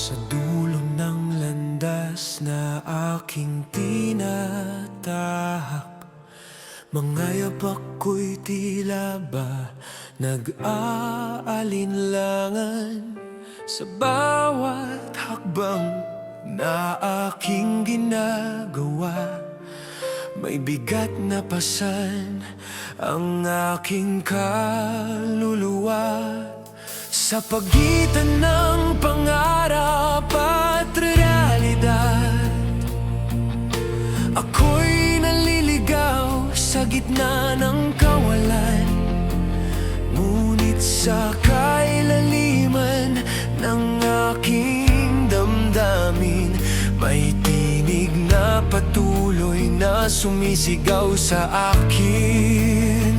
Sa dulo ng landas na aking tinatahak, mangayap ako'y tila ba nag-aalinlangan. Sa bawat hakbang na aking ginagawa, may bigat na pasan ang aking kaluluwa. Sa pagitan ng pangarap at realidad, ako'y naliligaw sa gitna ng kawalan. Ngunit sa kailaliman ng aking damdamin, may tinig na patuloy na sumisigaw sa akin,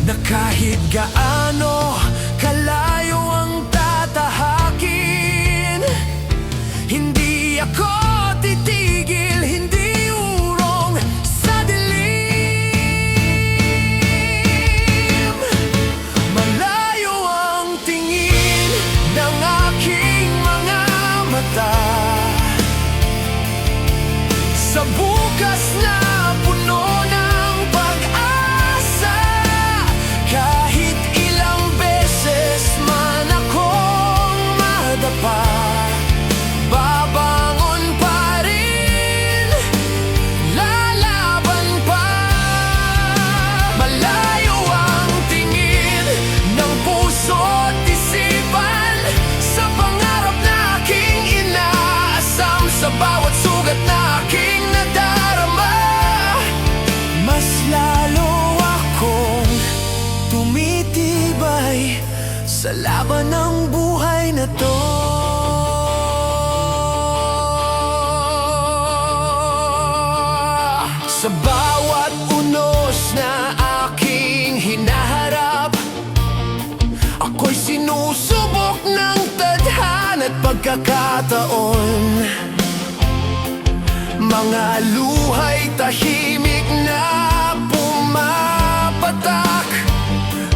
na kahit gaano kalayo ang tatahakin, hindi ako titigil, hindi urong sa dilim. Malayo ang tingin ng aking mga mata sa bukas na puno ng pag-asa. Kahit ilang beses man akong madapa, babangon pa rin, lalaban pa. Malayo ang tingin ng puso't isipan sa pangarap na aking inaasam, sa bawat sugat na aking nadarama. Mas lalo akong tumitibay sa laban ng buhay na to. Sa bawat unos na aking hinaharap, ako'y sinusubok ng tadhana at pagkakataon. Mga luha'y tahimik na pumapatak,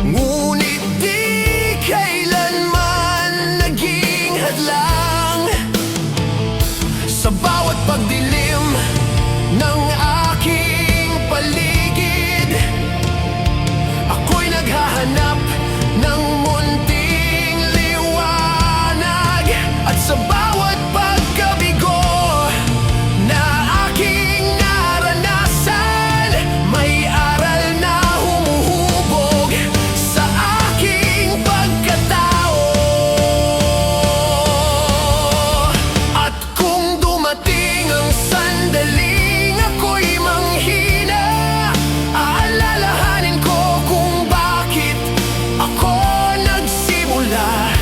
ngunit di kailanman naging hadlang. Sa bawat pagdilim ng aking paligid, ako'y naghahanap ng munting liwanag. At sa bawat pagkabigo na aking naranasan, may aral na humuhubog sa aking pagkatao. At kung dumating ang sandaling ako'y manghina, aalalahanin ko kung bakit ako nagsimula.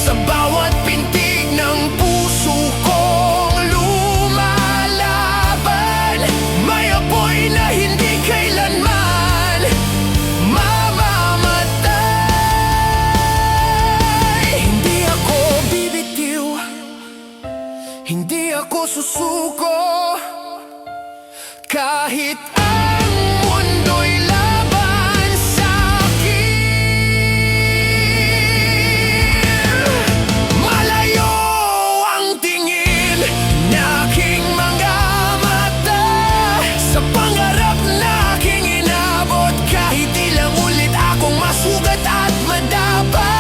Sa bawat pintig ng puso kong lumalaban, may apoy na hindi kailanman mamamatay. Hindi ako bibitiw, hindi ako susuko, kahit ang mundo'y laban sa'kin. Malayo ang tingin ng aking mga mata sa pangarap na aking inabot, kahit ilang ulit akong masugat at madapa,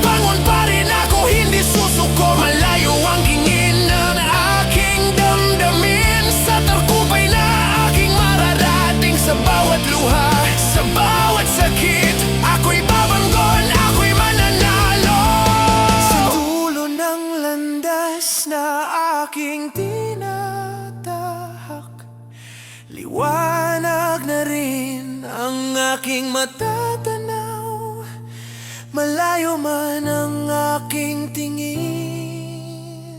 bangon pa rin ako, hindi susuko. Malayo ang tingin ng aking damdamin sa tagumpay na aking mararating. Sa bawat luha, sa bawat sakit, ako'y babangon, ako'y mananalo. Sa dulo ng landas na aking tinatahak, liwanag na rin ang aking matatanaw. Malayo man ang aking tingin,